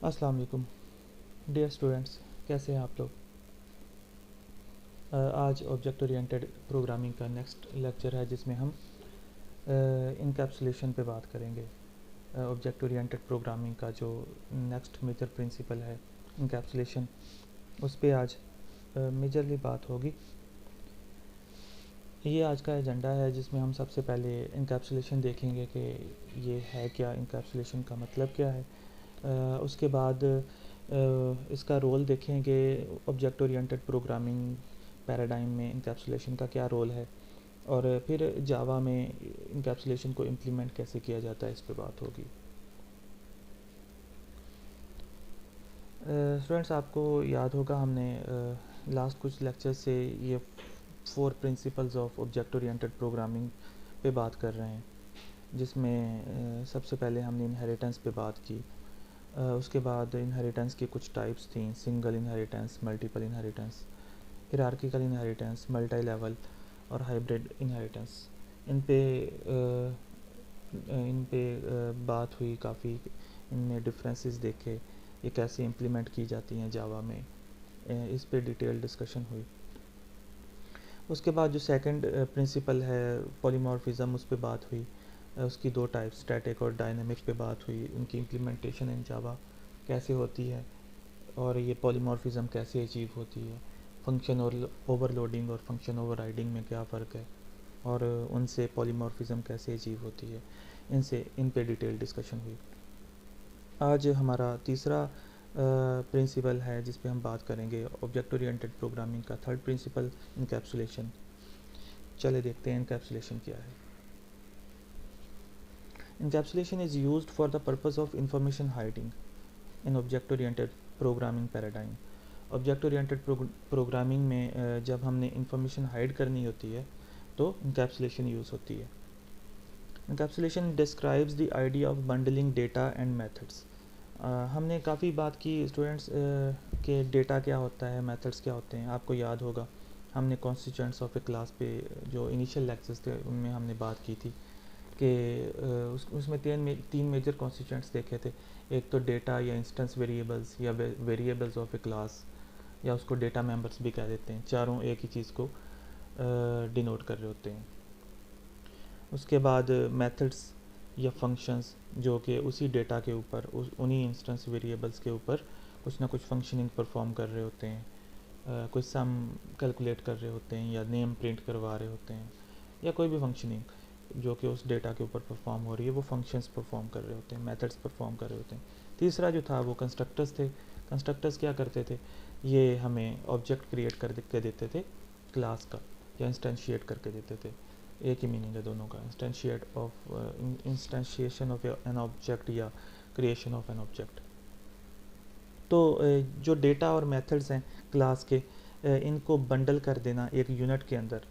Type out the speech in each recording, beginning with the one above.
अस्सलाम वालेकुम dear students, कैसे हैं आप लोग। आज ऑब्जेक्ट ओरिएंटेड प्रोग्रामिंग का नेक्स्ट लेक्चर है जिसमें हम इनकैप्सुलेशन पे बात करेंगे। ऑब्जेक्ट ओरिएंटेड प्रोग्रामिंग का जो नेक्स्ट मेजर प्रिंसिपल है इनकैप्सुलेशन, उस पे आज मेजरली बात होगी। ये आज का एजेंडा है जिसमें हम सबसे पहले इनकैप्सुलेशन देखेंगे कि ये है क्या, इनकैप्सुलेशन का मतलब क्या है। उसके बाद इसका रोल देखेंगे, ऑब्जेक्ट ओरिएंटेड प्रोग्रामिंग पैराडाइम में इनकैप्सुलेशन का क्या रोल है, और फिर जावा में इनकैप्सुलेशन को इम्प्लीमेंट कैसे किया जाता है, इस पे बात होगी। स्टूडेंट्स, आपको याद होगा हमने लास्ट कुछ लेक्चर से ये 4 principles of object oriented programming पे बात कर रहे हैं, जिसमें सबसे पहले हमने इनहेरिटेंस पे बात की। उसके बाद इनहेरिटेंस की कुछ टाइप्स थी, single inheritance, multiple inheritance, hierarchical inheritance, multi level और हाइब्रिड इनहेरिटेंस। इन पे बात हुई काफ़ी, इनमें डिफरेंसेस देखे, ये कैसे इम्प्लीमेंट की जाती हैं जावा में, इस पे डिटेल डिस्कशन हुई। उसके बाद जो सेकंड प्रिंसिपल है पॉलीमॉर्फिज्म, उस पे बात हुई। उसकी 2 टाइप, स्टैटिक और डायनेमिक पे बात हुई, उनकी इम्प्लीमेंटेशन इन जावा कैसे होती है और ये पॉलीमॉर्फिज्म कैसे अचीव होती है, फंक्शन और ओवरलोडिंग और फंक्शन ओवरराइडिंग में क्या फ़र्क है, और उनसे पॉलीमॉर्फिज्म कैसे अचीव होती है, इन पे डिटेल डिस्कशन हुई। आज हमारा तीसरा प्रिंसिपल है जिस पे हम बात करेंगे, ऑब्जेक्ट ओरिएंटेड प्रोग्रामिंग का थर्ड प्रिंसिपल, इनकैप्सुलेशन। चले देखते हैं इनकैप्सुलेशन क्या है। Encapsulation is used for the purpose of information hiding in object oriented programming paradigm. Object oriented programming में जब हमने इंफॉर्मेशन हाइड करनी होती है तो इनकैप्सुलेशन यूज़ होती है। Encapsulation describes the idea of bundling data and methods. हमने काफ़ी बात की स्टूडेंट्स के डेटा क्या होता है, मेथड्स क्या होते हैं। आपको याद होगा हमने कॉन्स्टिट्यूएंट्स ऑफ ए क्लास पे जो इनिशियल लेक्चर्स थे उनमें हमने बात की थी कि उसमें तीन मेजर कॉन्स्टिट्यूएंट्स देखे थे। एक तो डेटा या इंस्टेंस वेरिएबल्स या वेरिएबल्स ऑफ ए क्लास, या उसको डेटा मेंबर्स भी कह देते हैं। चारों एक ही चीज़ को डिनोट कर रहे होते हैं। उसके बाद मेथड्स या फंक्शंस जो कि उसी डेटा के ऊपर उन्हीं इंस्टेंस वेरिएबल्स के ऊपर कुछ ना कुछ फंक्शनिंग परफॉर्म कर रहे होते हैं, कुछ सम कैलकुलेट कर रहे होते हैं या नेम प्रिंट करवा रहे होते हैं, या कोई भी फंक्शनिंग जो कि उस डेटा के ऊपर परफॉर्म हो रही है वो फंक्शंस परफॉर्म कर रहे होते हैं, मेथड्स परफॉर्म कर रहे होते हैं। तीसरा जो था वो कंस्ट्रक्टर्स थे। कंस्ट्रक्टर्स क्या करते थे, ये हमें ऑब्जेक्ट क्रिएट कर के देते थे क्लास का, या इंस्टेंशिएट करके देते थे। एक ही मीनिंग है दोनों का, इंस्टेंशिएशन ऑफ एन ऑब्जेक्ट या क्रिएशन ऑफ एन ऑब्जेक्ट। तो जो डेटा और मेथड्स हैं क्लास के, इनको बंडल कर देना एक यूनिट के अंदर,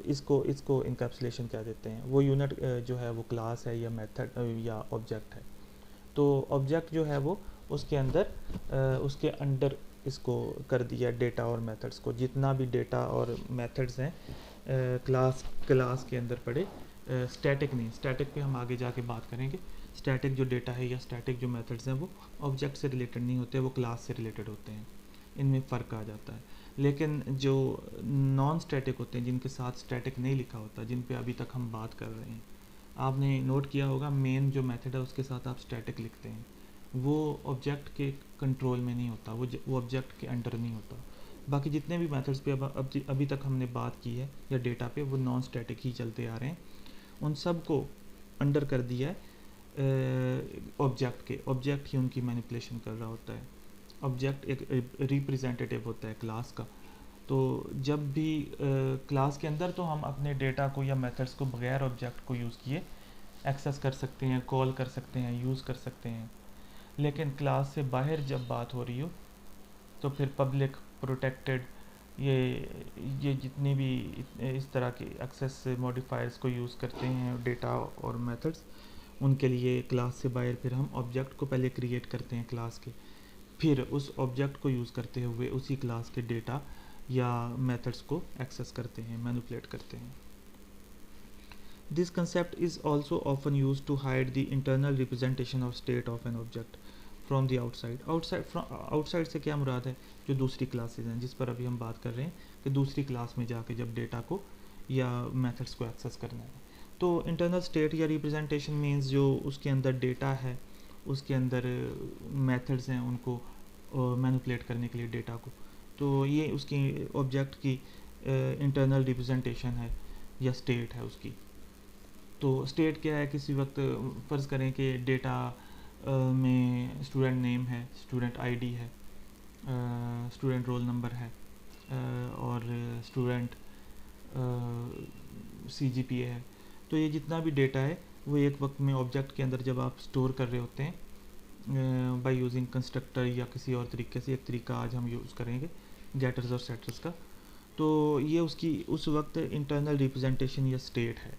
इसको इनकैप्सुलेशन कह देते हैं। वो यूनिट जो है वो क्लास है या मेथड या ऑब्जेक्ट है। तो ऑब्जेक्ट जो है वो उसके अंदर उसके अंडर इसको कर दिया डेटा और मेथड्स को। जितना भी डेटा और मेथड्स हैं क्लास के अंदर पड़े, स्टैटिक नहीं, स्टैटिक पे हम आगे जाके बात करेंगे। स्टैटिक जो डेटा है या स्टैटिक जो मेथड्स हैं वो ऑब्जेक्ट से रिलेटेड नहीं होते, वो क्लास से रिलेटेड होते हैं। इनमें फ़र्क आ जाता है। लेकिन जो नॉन स्टैटिक होते हैं, जिनके साथ स्टैटिक नहीं लिखा होता, जिन पे अभी तक हम बात कर रहे हैं, आपने नोट किया होगा मेन जो मेथड है उसके साथ आप स्टैटिक लिखते हैं, वो ऑब्जेक्ट के कंट्रोल में नहीं होता, वो ऑब्जेक्ट के अंडर नहीं होता। बाकी जितने भी मेथड्स पे अभी तक हमने बात की है या डेटा पे, वो नॉन स्टैटिक ही चलते आ रहे हैं। उन सब को अंडर कर दिया है ऑब्जेक्ट के। ऑब्जेक्ट ही उनकी मैनिपुलेशन कर रहा होता है। ऑब्जेक्ट एक रिप्रेजेंटेटिव होता है क्लास का। तो जब भी क्लास के अंदर तो हम अपने डेटा को या मेथड्स को बगैर ऑब्जेक्ट को यूज़ किए एक्सेस कर सकते हैं, कॉल कर सकते हैं, यूज़ कर सकते हैं। लेकिन क्लास से बाहर जब बात हो रही हो तो फिर पब्लिक, प्रोटेक्टेड, ये जितनी भी इस तरह के एक्सेस मॉडिफायर्स को यूज़ करते हैं डेटा और मेथड्स, उनके लिए क्लास से बाहर फिर हम ऑब्जेक्ट को पहले क्रिएट करते हैं क्लास के, फिर उस ऑब्जेक्ट को यूज़ करते हुए उसी क्लास के डेटा या मेथड्स को एक्सेस करते हैं, मैनिपुलेट करते हैं। This concept is also often used to hide the internal representation of state of an object. From the outside. Outside से क्या मुराद है, जो दूसरी क्लासेस हैं जिस पर अभी हम बात कर रहे हैं कि दूसरी क्लास में जाके जब डेटा को या मेथड्स को एक्सेस करना है। तो इंटरनल स्टेट या रिप्रेजेंटेशन मीन्स जो उसके अंदर डेटा है, उसके अंदर मेथड्स हैं उनको मैनिपुलेट करने के लिए डेटा को, तो ये उसकी ऑब्जेक्ट की इंटरनल रिप्रेजेंटेशन है या स्टेट है उसकी। तो स्टेट क्या है, किसी वक्त फ़र्ज़ करें कि डेटा में स्टूडेंट नेम है, स्टूडेंट आईडी है, स्टूडेंट रोल नंबर है, और स्टूडेंट सीजीपीए है। तो ये जितना भी डेटा है वो एक वक्त में ऑब्जेक्ट के अंदर जब आप स्टोर कर रहे होते हैं बाय यूजिंग कंस्ट्रक्टर या किसी और तरीके से, एक तरीका आज हम यूज़ करेंगे गेटर्स और सेटर्स का, तो ये उसकी उस वक्त इंटरनल रिप्रेजेंटेशन या स्टेट है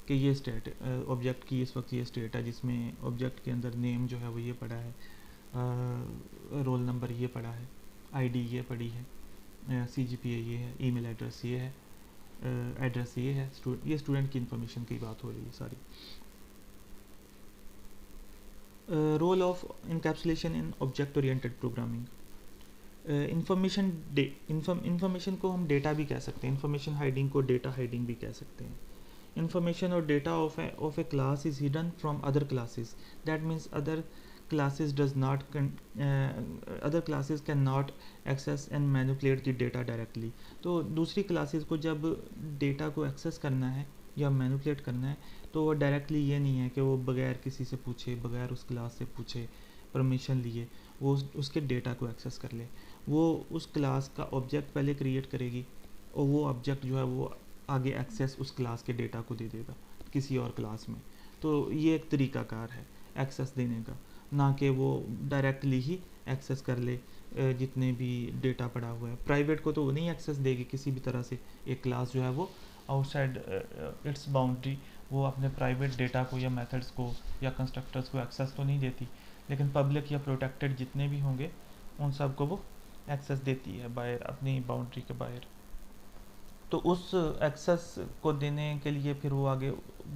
कि ये स्टेट ऑब्जेक्ट की इस वक्त ये स्टेट है जिसमें ऑब्जेक्ट के अंदर नेम जो है वो ये पड़ा है, रोल नंबर ये पड़ा है, आईडी ये पड़ी है, सीजीपीए ये है, ईमेल एड्रेस ये है, एड्रेस ये है, ये स्टूडेंट की इंफॉर्मेशन की बात हो रही है सारी। Role of encapsulation in object oriented programming. Information को हम डेटा भी कह सकते हैं, इंफॉर्मेशन हाइडिंग को डेटा हाइडिंग भी कह सकते हैं। Information or data of a class is hidden from other classes. That means other classes cannot access and manipulate the data directly. तो दूसरी क्लासेस को जब डेटा को एक्सेस करना है या मैनिपुलेट करना है तो वो डायरेक्टली ये नहीं है कि वो बगैर किसी से पूछे, बगैर उस क्लास से पूछे, परमिशन लिए वो उसके डेटा को एक्सेस कर ले। वो उस क्लास का ऑब्जेक्ट पहले क्रिएट करेगी और वो ऑब्जेक्ट जो है वो आगे एक्सेस उस क्लास के डेटा को दे देगा किसी और क्लास में। तो ये एक तरीकाकार है एक्सेस देने का, ना कि वो डायरेक्टली ही एक्सेस कर ले जितने भी डेटा पड़ा हुआ है। प्राइवेट को तो वो नहीं एक्सेस देगी किसी भी तरह से, एक क्लास जो है वो आउटसाइड इट्स बाउंड्री वो अपने प्राइवेट डेटा को या मेथड्स को या कंस्ट्रक्टर्स को एक्सेस तो नहीं देती, लेकिन पब्लिक या प्रोटेक्टेड जितने भी होंगे उन सब को वो एक्सेस देती है बाहर, अपनी बाउंड्री के बाहर। तो उस एक्सेस को देने के लिए फिर वो आगे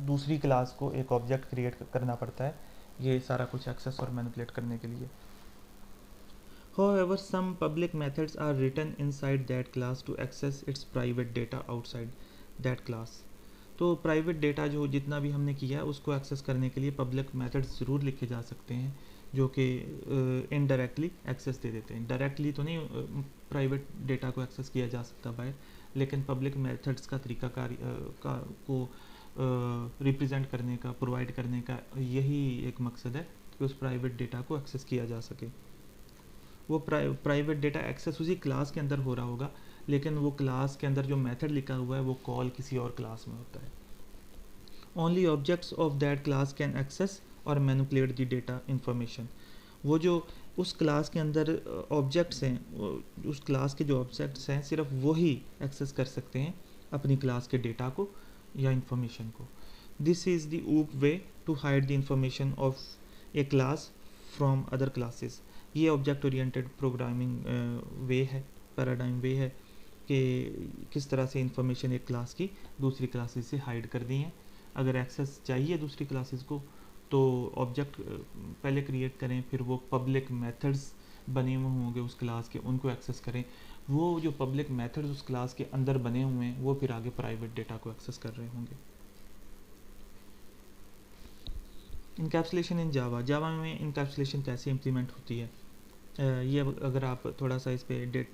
दूसरी क्लास को एक ऑब्जेक्ट क्रिएट करना पड़ता है, ये सारा कुछ एक्सेस और मैनिपुलेट करने के लिए। However, some public methods are written inside that class to access its private data outside that class. तो प्राइवेट डेटा जो जितना भी हमने किया है उसको एक्सेस करने के लिए पब्लिक मेथड्स ज़रूर लिखे जा सकते हैं जो कि इनडायरेक्टली एक्सेस दे देते हैं। डायरेक्टली तो नहीं प्राइवेट डेटा को एक्सेस किया जा सकता बाहर, लेकिन पब्लिक मेथड्स का तरीकाकार को रिप्रेजेंट करने का, प्रोवाइड करने का यही एक मकसद है कि उस प्राइवेट डेटा को एक्सेस किया जा सके। वो प्राइवेट डेटा एक्सेस उसी क्लास के अंदर हो रहा होगा, लेकिन वो क्लास के अंदर जो मेथड लिखा हुआ है वो कॉल किसी और क्लास में होता है। Only objects of that class can access और मैनिपुलेट द डेटा इंफॉर्मेशन। वो जो उस क्लास के अंदर ऑब्जेक्ट्स हैं, उस क्लास के जो ऑब्जेक्ट्स हैं सिर्फ वो ही एक्सेस कर सकते हैं अपनी क्लास के डेटा को या इंफॉर्मेशन को। This is the OOP way to hide the information of a class from other classes. ये ऑब्जेक्ट ओरिएंटेड प्रोग्रामिंग वे है, पैराडाइम वे है कि किस तरह से इंफॉर्मेशन एक क्लास की दूसरी क्लासेस से हाइड कर दी हैं। अगर एक्सेस चाहिए दूसरी क्लासेस को तो ऑब्जेक्ट पहले क्रिएट करें, फिर वो पब्लिक मेथड्स बने हुए होंगे उस क्लास के, उनको एक्सेस करें। वो जो पब्लिक मेथड्स उस क्लास के अंदर बने हुए हैं वो फिर आगे प्राइवेट डेटा को एक्सेस कर रहे होंगे। इनकैप्सुलेशन इन जावा। जावा में इनकैप्सुलेशन कैसे इम्प्लीमेंट होती है, ये अगर आप थोड़ा सा इस पे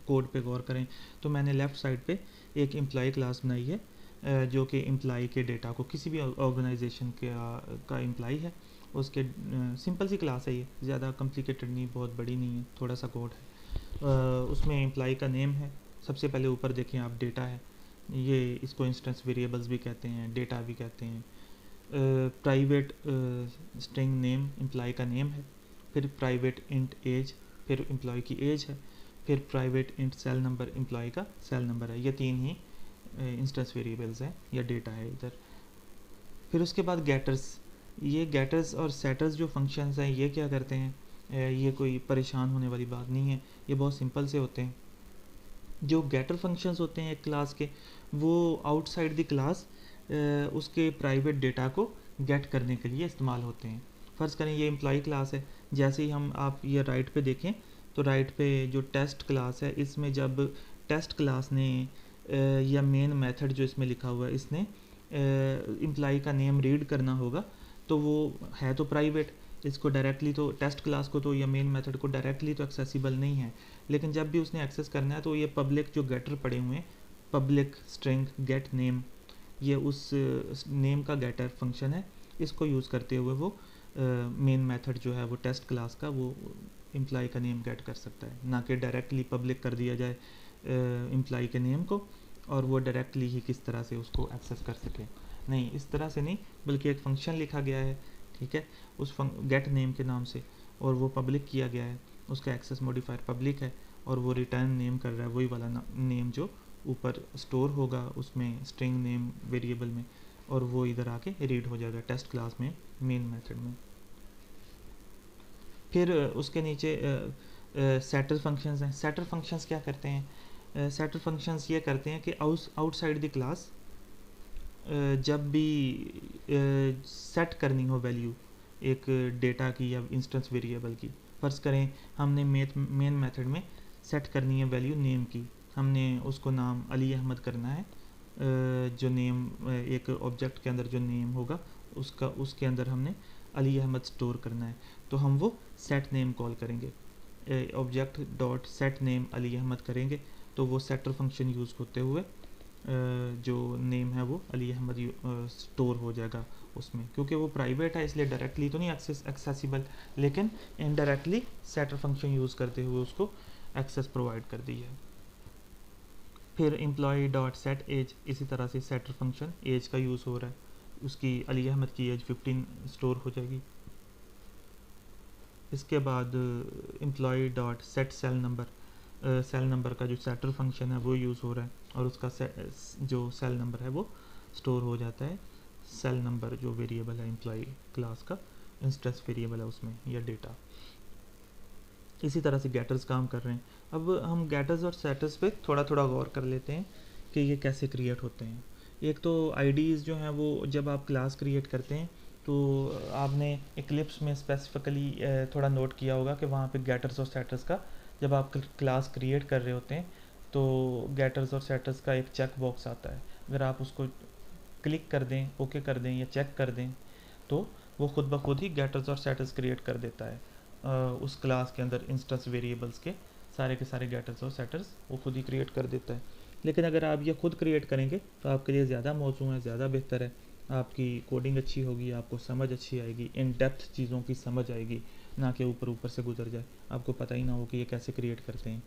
कोड पे गौर करें तो मैंने लेफ़्ट साइड पे एक एम्प्लॉय क्लास बनाई है जो कि एम्प्लॉय के डेटा को, किसी भी ऑर्गेनाइजेशन का एम्प्लॉय है उसके, सिंपल सी क्लास है ये, ज़्यादा कॉम्प्लिकेटेड नहीं, बहुत बड़ी नहीं है, थोड़ा सा कोड है। उसमें एम्प्लॉय का नेम है, सबसे पहले ऊपर देखें आप डेटा है, ये इसको इंस्टेंस वेरिएबल्स भी कहते हैं, डेटा भी कहते हैं। प्राइवेट स्ट्रिंग नेम एम्प्लॉय का नेम है, फिर प्राइवेट इंट एज, फिर एम्प्लॉय की एज है, फिर private int cell number employee का सेल नंबर है। ये तीन ही इंस्टेंस वेरिएबल्स हैं या डेटा है इधर। फिर उसके बाद गेटर्स, ये गेटर्स और सेटर्स जो फंक्शंस हैं ये क्या करते हैं, ये कोई परेशान होने वाली बात नहीं है, ये बहुत सिंपल से होते हैं। जो गेटर फंक्शंस होते हैं एक क्लास के, वो आउटसाइड द क्लास उसके प्राइवेट डेटा को गेट करने के लिए इस्तेमाल होते हैं। फ़र्ज़ करें ये एम्प्लॉय क्लास है, जैसे ही हम आप ये राइट पे देखें तो राइट पे जो टेस्ट क्लास है, इसमें जब टेस्ट क्लास ने या मेन मेथड जो इसमें लिखा हुआ है, इसने एम्प्लॉय का नेम रीड करना होगा, तो वो है तो प्राइवेट, इसको डायरेक्टली तो टेस्ट क्लास को तो या मेन मेथड को डायरेक्टली तो एक्सेसिबल नहीं है, लेकिन जब भी उसने एक्सेस करना है तो ये पब्लिक जो गेटर पड़े हुए हैं, पब्लिक स्ट्रिंग गेट नेम, ये उस नेम का गेटर फंक्शन है, इसको यूज़ करते हुए वो मेन मेथड जो है वो टेस्ट क्लास का वो एम्प्लॉय का नेम गेट कर सकता है, ना कि डायरेक्टली पब्लिक कर दिया जाए एम्प्लॉय के नेम को और वो डायरेक्टली ही किस तरह से उसको एक्सेस कर सके। नहीं, इस तरह से नहीं, बल्कि एक फंक्शन लिखा गया है, ठीक है, उस गेट नेम के नाम से, और वो पब्लिक किया गया है, उसका एक्सेस मॉडिफायर पब्लिक है, और वो रिटर्न नेम कर रहा है वही वाला नेम जो ऊपर स्टोर होगा उसमें स्ट्रिंग नेम वेरिएबल में, और वो इधर आके रीड हो जाएगा टेस्ट क्लास में मेन मेथड में। फिर उसके नीचे सेटर फंक्शंस हैं। सेटर फंक्शंस क्या करते हैं? सेटर फंक्शंस ये करते हैं कि आउटसाइड द क्लास जब भी सेट करनी हो वैल्यू एक डेटा की या इंस्टेंस वेरिएबल की, फ़र्ज़ करें हमने मेन मेथड में सेट करनी है वैल्यू नेम की, हमने उसको नाम अली अहमद करना है, जो नेम एक ऑब्जेक्ट के अंदर जो नेम होगा उसके अंदर हमने अली अहमद स्टोर करना है, तो हम वो सेट नेम कॉल करेंगे, object dot set name Ali Ahmad करेंगे, तो वो सेटर फंक्शन यूज़ होते हुए जो नेम है वो अली अहमद स्टोर हो जाएगा उसमें, क्योंकि वो प्राइवेट है इसलिए डायरेक्टली तो नहीं एक्सेसिबल, लेकिन इनडायरेक्टली सेटर फंक्शन यूज़ करते हुए उसको एक्सेस प्रोवाइड कर दी है। फिर एम्प्लॉय डॉट सेट एज, इसी तरह से सेटर फंक्शन एज का यूज़ हो रहा है, उसकी अली अहमद की एज 15 स्टोर हो जाएगी। इसके बाद employee dot set cell number, cell number का जो सेटर फंक्शन है वो यूज़ हो रहा है, और उसका जो सेल नंबर है वो स्टोर हो जाता है, सेल नंबर जो वेरिएबल है एम्प्लॉय क्लास का इंस्टेंस वेरिएबल है उसमें या डेटा। इसी तरह से गेटर्स काम कर रहे हैं। अब हम गेटर्स और सेटर्स पे थोड़ा थोड़ा गौर कर लेते हैं कि ये कैसे क्रिएट होते हैं। एक तो आईडीज़ जो हैं वो जब आप क्लास क्रिएट करते हैं तो आपने इक्लिप्स में स्पेसिफिकली थोड़ा नोट किया होगा कि वहाँ पे गेटर्स और सेटर्स का जब आप क्लास क्रिएट कर रहे होते हैं तो गेटर्स और सेटर्स का एक चेक बॉक्स आता है, अगर आप उसको क्लिक कर दें, ओके कर दें या चेक कर दें तो वो खुद ब खुद ही गेटर्स और सेटर्स क्रिएट कर देता है। उस क्लास के अंदर इंस्टेंस वेरिएबल्स के सारे गेटर्स और सेटर्स वो खुद ही क्रिएट कर देता है। लेकिन अगर आप ये खुद क्रिएट करेंगे तो आपके लिए ज़्यादा मौजूद है, ज़्यादा बेहतर है, आपकी कोडिंग अच्छी होगी, आपको समझ अच्छी आएगी, इन डेप्थ चीज़ों की समझ आएगी, ना कि ऊपर से गुजर जाए, आपको पता ही ना हो कि ये कैसे क्रिएट करते हैं।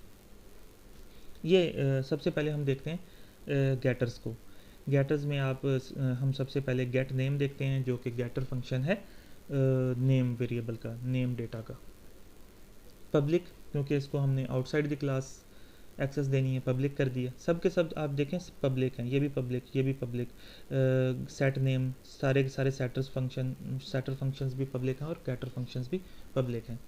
ये सबसे पहले हम देखते हैं गेटर्स को। गेटर्स में हम सबसे पहले गेट नेम देखते हैं जो कि गेटर फंक्शन है नेम वेरिएबल का, नेम डेटा का। पब्लिक, क्योंकि इसको हमने आउटसाइड द क्लास एक्सेस देनी है, पब्लिक कर दिया, सब के सब आप देखें पब्लिक हैं, ये भी पब्लिक, ये भी पब्लिक। सेट नेम, सारे के सारे सेटर फंक्शंस भी पब्लिक हैं और गेटर फंक्शंस भी पब्लिक हैं,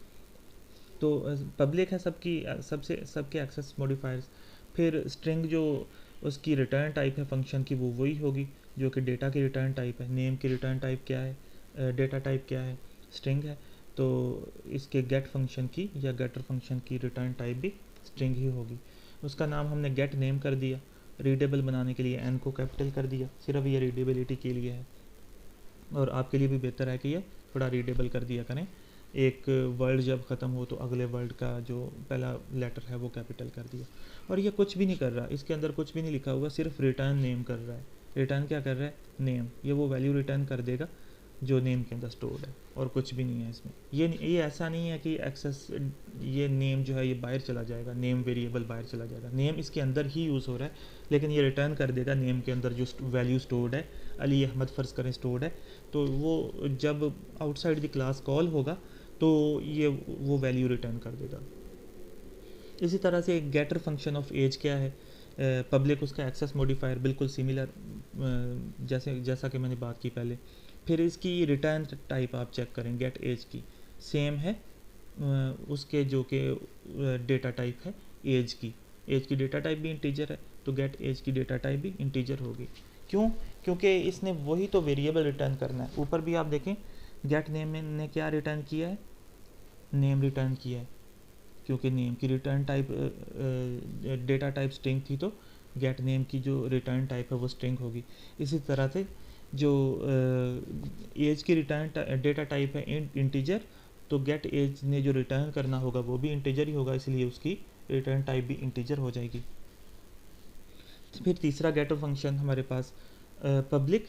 तो पब्लिक है सबके एक्सेस मॉडिफायर्स। फिर स्ट्रिंग जो उसकी रिटर्न टाइप है फंक्शन की वो वही होगी जो कि डेटा की रिटर्न टाइप है। नेम की रिटर्न टाइप क्या है, डेटा टाइप क्या है, स्ट्रिंग है, तो इसके गेट फंक्शन की या गेटर फंक्शन की रिटर्न टाइप भी स्ट्रिंग ही होगी। उसका नाम हमने गेट नेम कर दिया, रीडेबल बनाने के लिए एन को कैपिटल कर दिया, सिर्फ ये रीडेबिलिटी के लिए है, और आपके लिए भी बेहतर है कि ये थोड़ा रीडेबल कर दिया करें। एक वर्ड जब ख़त्म हो तो अगले वर्ड का जो पहला लेटर है वो कैपिटल कर दिया। और ये कुछ भी नहीं कर रहा, इसके अंदर कुछ भी नहीं लिखा हुआ, सिर्फ रिटर्न नेम कर रहा है। रिटर्न क्या कर रहा है? नेम। ये वो वैल्यू रिटर्न कर देगा जो नेम के अंदर स्टोर्ड है, और कुछ भी नहीं है इसमें। ये ऐसा नहीं है कि एक्सेस ये नेम जो है ये बाहर चला जाएगा, नेम वेरिएबल बाहर चला जाएगा, नेम इसके अंदर ही यूज़ हो रहा है, लेकिन ये रिटर्न कर देगा नेम के अंदर जो वैल्यू स्टोर्ड है, अली अहमद फ़र्ज़ करें स्टोर्ड है, तो वो जब आउटसाइड द क्लास कॉल होगा तो ये वो वैल्यू रिटर्न कर देगा। इसी तरह से एक गेटर फंक्शन ऑफ एज क्या है? पब्लिक उसका एक्सेस मॉडिफायर, बिल्कुल सिमिलर जैसा कि मैंने बात की पहले। फिर इसकी रिटर्न टाइप आप चेक करें, गेट एज की सेम है उसके जो कि डेटा टाइप है एज की डेटा टाइप भी इंटीजर है, तो गेट एज की डेटा टाइप भी इंटीजर होगी। क्यों? क्योंकि इसने वही तो वेरिएबल रिटर्न करना है। ऊपर भी आप देखें गेट नेम ने क्या रिटर्न किया है, नेम रिटर्न किया है, क्योंकि नेम की return type data type string थी, तो गेट नेम की जो रिटर्न टाइप है वो स्ट्रिंग होगी। इसी तरह से जो एज की रिटर्न डेटा टाइप है इंटीजर, तो गेट एज ने जो रिटर्न करना होगा वो भी इंटीजर ही होगा, इसलिए उसकी रिटर्न टाइप भी इंटीजर हो जाएगी। फिर तीसरा गेटर फंक्शन हमारे पास पब्लिक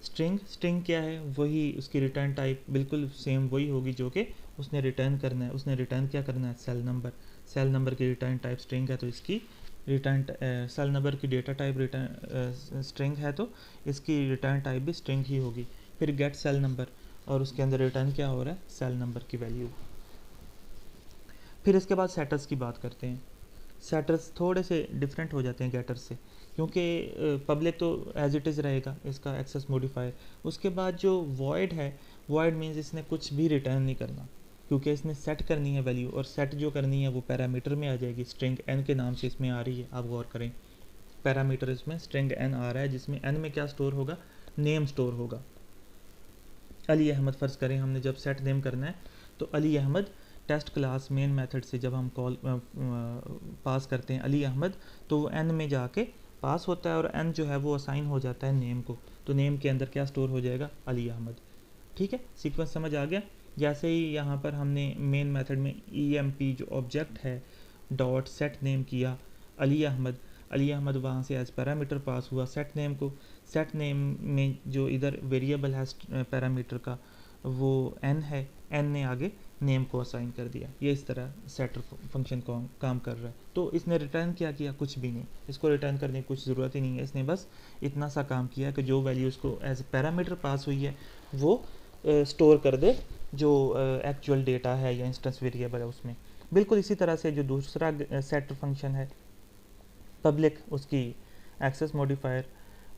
स्ट्रिंग। स्ट्रिंग क्या है, वही उसकी रिटर्न टाइप बिल्कुल सेम वही होगी जो कि उसने रिटर्न करना है। उसने रिटर्न क्या करना है, सेल नंबर। सेल नंबर की रिटर्न टाइप स्ट्रिंग है, तो इसकी रिटर्न सेल नंबर की डेटा टाइप रिटर्न स्ट्रिंग है, तो इसकी रिटर्न टाइप भी स्ट्रिंग ही होगी। फिर गेट सेल नंबर, और उसके अंदर रिटर्न क्या हो रहा है, सेल नंबर की वैल्यू। फिर इसके बाद सेटर्स की बात करते हैं। सेटर्स थोड़े से डिफरेंट हो जाते हैं गेटर्स से, क्योंकि पब्लिक तो एज इट इज़ रहेगा इसका एक्सेस मॉडिफायर। उसके बाद जो वॉइड है, वॉइड मीन्स इसने कुछ भी रिटर्न नहीं करना, क्योंकि इसने सेट करनी है वैल्यू, और सेट जो करनी है वो पैरामीटर में आ जाएगी। स्ट्रिंग n के नाम से इसमें आ रही है, आप गौर करें, पैरामीटर इसमें स्ट्रिंग n आ रहा है, जिसमें n में क्या स्टोर होगा, नेम स्टोर होगा। अली अहमद फ़र्ज़ करें हमने जब सेट नेम करना है, तो Ali Ahmad test class main method से जब हम कॉल पास करते हैं अली अहमद, तो वो n में जाके पास होता है, और n जो है वो असाइन हो जाता है नेम को, तो नेम के अंदर क्या स्टोर हो जाएगा, अली अहमद। ठीक है, सीक्वेंस समझ आ गया। जैसे ही यहाँ पर हमने मेन मेथड में emp जो ऑब्जेक्ट है डॉट सेट नेम किया अली अहमद, अली अहमद वहाँ से एज पैरामीटर पास हुआ सेट नेम को। सेट नेम में जो इधर वेरिएबल है पैरामीटर का वो n है, n ने आगे नेम को असाइन कर दिया। ये इस तरह सेटर फंक्शन काम कर रहा है। तो इसने रिटर्न क्या किया, कुछ भी नहीं, इसको रिटर्न करने की कुछ ज़रूरत ही नहीं है। इसने बस इतना सा काम किया कि जो वैल्यू इसको एज पैरामीटर पास हुई है वो स्टोर कर दे जो एक्चुअल डेटा है या इंस्टेंस वेरिएबल है उसमें। बिल्कुल इसी तरह से जो दूसरा सेटर फंक्शन है पब्लिक, उसकी एक्सेस मॉडिफायर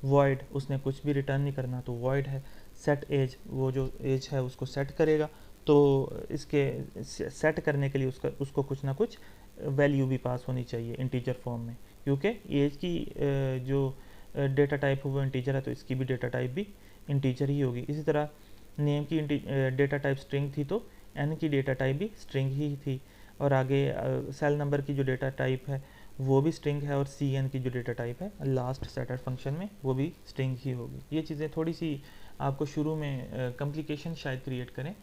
वॉइड, उसने कुछ भी रिटर्न नहीं करना, तो वॉइड है। सेट एज, वो जो एज है उसको सेट करेगा, तो इसके सेट करने के लिए उसको कुछ ना कुछ वैल्यू भी पास होनी चाहिए इंटीजर फॉर्म में, क्योंकि एज की जो डेटा टाइप है वो इंटीजर है, तो इसकी भी डेटा टाइप भी इंटीजर ही होगी। इसी तरह नेम की डेटा टाइप स्ट्रिंग थी, तो n की डेटा टाइप भी स्ट्रिंग ही थी, और आगे सेल नंबर की जो डेटा टाइप है वो भी स्ट्रिंग है, और cn की जो डेटा टाइप है लास्ट सेटर फंक्शन में वो भी स्ट्रिंग ही होगी। ये चीज़ें थोड़ी सी आपको शुरू में कम्प्लिकेशन शायद क्रिएट करें,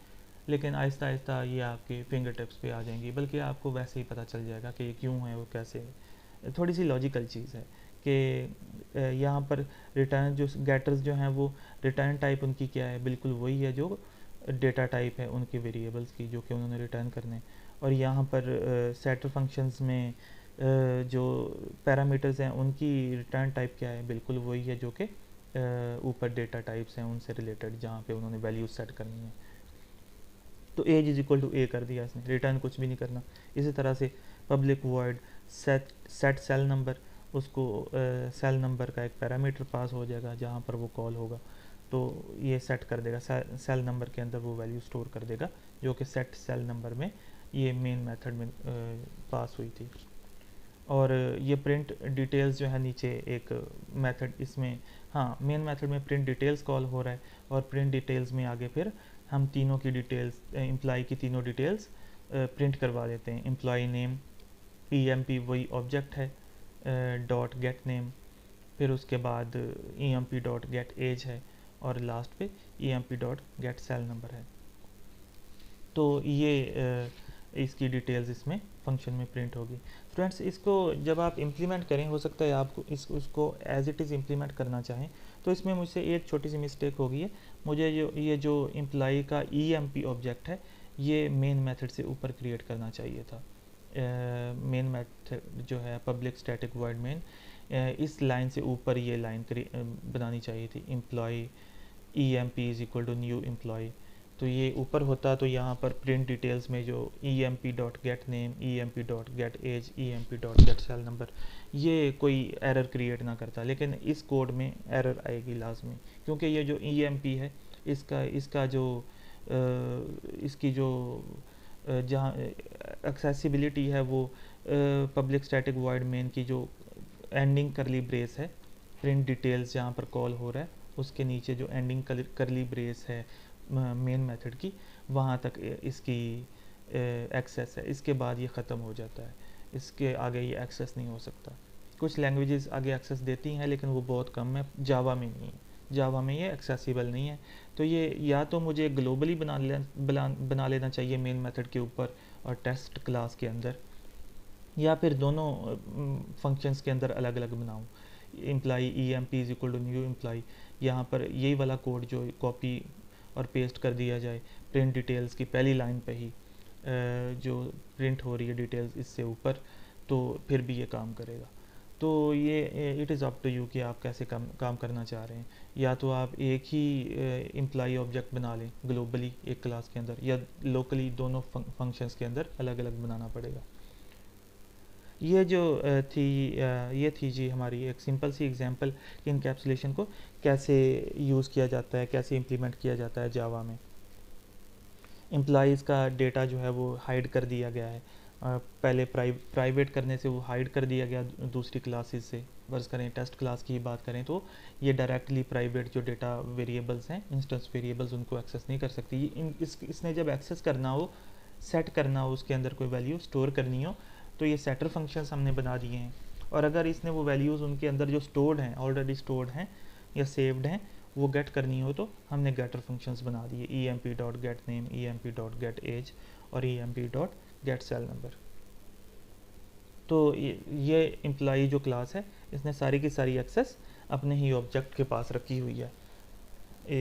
लेकिन आहिस्ता आहिस्ता ये आपके फिंगर टिप्स पे आ जाएंगी, बल्कि आपको वैसे ही पता चल जाएगा कि ये क्यों है वो कैसे है। थोड़ी सी लॉजिकल चीज़ है कि यहाँ पर रिटर्न जो गेटर्स जो हैं वो रिटर्न टाइप उनकी क्या है, बिल्कुल वही है जो डेटा टाइप है उनके वेरिएबल्स की जो कि उन्होंने रिटर्न करने। और यहाँ पर सेटर फंक्शंस में जो पैरामीटर्स हैं उनकी रिटर्न टाइप क्या है, बिल्कुल वही है जो कि ऊपर डेटा टाइप्स हैं उनसे रिलेटेड, जहाँ पे उन्होंने वैल्यूज सेट करनी है। तो एज इज इक्वल टू ए कर दिया इसने, रिटर्न कुछ भी नहीं करना। इसी तरह से public void set cell number, उसको सेल नंबर का एक पैरामीटर पास हो जाएगा जहाँ पर वो कॉल होगा, तो ये सेट कर देगा सेल नंबर के अंदर वो वैल्यू स्टोर कर देगा जो कि सेट सेल नंबर में ये मेन मेथड में पास हुई थी। और ये प्रिंट डिटेल्स जो है नीचे एक मेथड इसमें, हाँ मेन मेथड में प्रिंट डिटेल्स कॉल हो रहा है, और प्रिंट डिटेल्स में आगे फिर हम तीनों की डिटेल्स एम्प्लॉय की तीनों डिटेल्स प्रिंट करवा देते हैं। एम्प्लॉय नेम emp वही ऑब्जेक्ट है डॉट गेट नेम, फिर उसके बाद emp डॉट गेट एज है, और लास्ट पे emp dot get cell number है। तो ये इसकी डिटेल्स इसमें फंक्शन में प्रिंट होगी। फ्रेंड्स इसको जब आप इम्प्लीमेंट करें, हो सकता है आपको उसको एज इट इज़ इम्प्लीमेंट करना चाहें, तो इसमें मुझसे एक छोटी सी मिस्टेक हो गई है। मुझे ये जो एम्प्लॉय का emp ऑब्जेक्ट है ये मेन मेथड से ऊपर क्रिएट करना चाहिए था। मेन मेथड जो है पब्लिक स्टैटिक वॉइड मेन, इस लाइन से ऊपर ये लाइन बनानी चाहिए थी, employee emp is equal to new employee. तो ये ऊपर होता तो यहाँ पर प्रिंट डिटेल्स में जो emp dot get name, emp dot get age, emp dot get cell number, ये कोई एरर क्रिएट ना करता, लेकिन इस कोड में एरर आएगी लाजमी, क्योंकि ये जो emp है इसका जो इसकी जो जहाँ एक्सेसिबिलिटी है वो पब्लिक स्टैटिक वॉइड मेन की जो एंडिंग करली ब्रेस है, प्रिंट डिटेल्स जहाँ पर कॉल हो रहा है उसके नीचे जो एंडिंग करली ब्रेस है मेन मेथड की, वहाँ तक इसकी एक्सेस है। इसके बाद ये ख़त्म हो जाता है, इसके आगे ये एक्सेस नहीं हो सकता। कुछ लैंग्वेजेस आगे एक्सेस देती हैं लेकिन वो बहुत कम है, जावा में नहीं है, जावा में ये एक्सेसिबल नहीं है। तो ये या तो मुझे ग्लोबली बना लेना चाहिए मेन मेथड के ऊपर और टेस्ट क्लास के अंदर, या फिर दोनों फंक्शंस के अंदर अलग अलग बनाऊँ। Employee E M P is equal to new employee, यहाँ पर यही वाला कोड जो कॉपी और पेस्ट कर दिया जाए प्रिंट डिटेल्स की पहली लाइन पे ही, जो प्रिंट हो रही है डिटेल्स इससे ऊपर, तो फिर भी ये काम करेगा। तो ये it is up to you कि आप कैसे काम करना चाह रहे हैं। या तो आप एक ही एम्प्लॉई ऑब्जेक्ट बना लें ग्लोबली एक क्लास के अंदर, या लोकली दोनों फंक्शंस के अंदर अलग अलग बनाना पड़ेगा। ये जो ये थी जी हमारी एक सिंपल सी एग्जांपल कि इनकैप्सुलेशन को कैसे यूज़ किया जाता है, कैसे इम्प्लीमेंट किया जाता है जावा में। एम्प्लॉइज़ का डेटा जो है वो हाइड कर दिया गया है, पहले प्राइवेट करने से वो हाइड कर दिया गया दूसरी क्लासेस से। वर्स करें टेस्ट क्लास की बात करें तो ये डायरेक्टली प्राइवेट जो डेटा वेरिएबल्स हैं, इंस्टेंस वेरिएबल्स, उनको एक्सेस नहीं कर सकती। इसने जब एक्सेस करना हो, सेट करना हो, उसके अंदर कोई वैल्यू स्टोर करनी हो, तो ये सेटर फंक्शंस हमने बना दिए हैं। और अगर इसने वो वैल्यूज़ उनके अंदर जो स्टोर्ड हैं, ऑलरेडी स्टोर्ड हैं या सेव्ड हैं, वो गेट करनी हो तो हमने गेटर फंक्शंस बना दिए, E M P dot get name, E M P dot get age और E M P dot get cell number. तो ये एम्प्लॉई जो क्लास है, इसने सारी की सारी एक्सेस अपने ही ऑब्जेक्ट के पास रखी हुई है।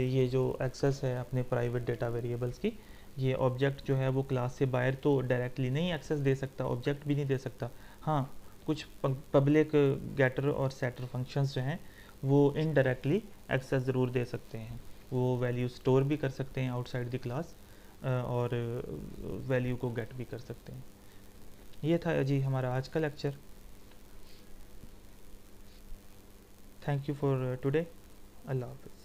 ये जो एक्सेस है अपने प्राइवेट डेटा वेरिएबल्स की, ये ऑब्जेक्ट जो है वो क्लास से बाहर तो डायरेक्टली नहीं एक्सेस दे सकता, ऑब्जेक्ट भी नहीं दे सकता। हाँ, कुछ पब्लिक गेटर और सेटर फंक्शंस जो हैं वो इनडायरेक्टली एक्सेस ज़रूर दे सकते हैं। वो वैल्यू स्टोर भी कर सकते हैं आउटसाइड द क्लास और वैल्यू को गेट भी कर सकते हैं। ये था जी हमारा आज का लेक्चर। Thank you for today. अल्लाह हाफ़िज़।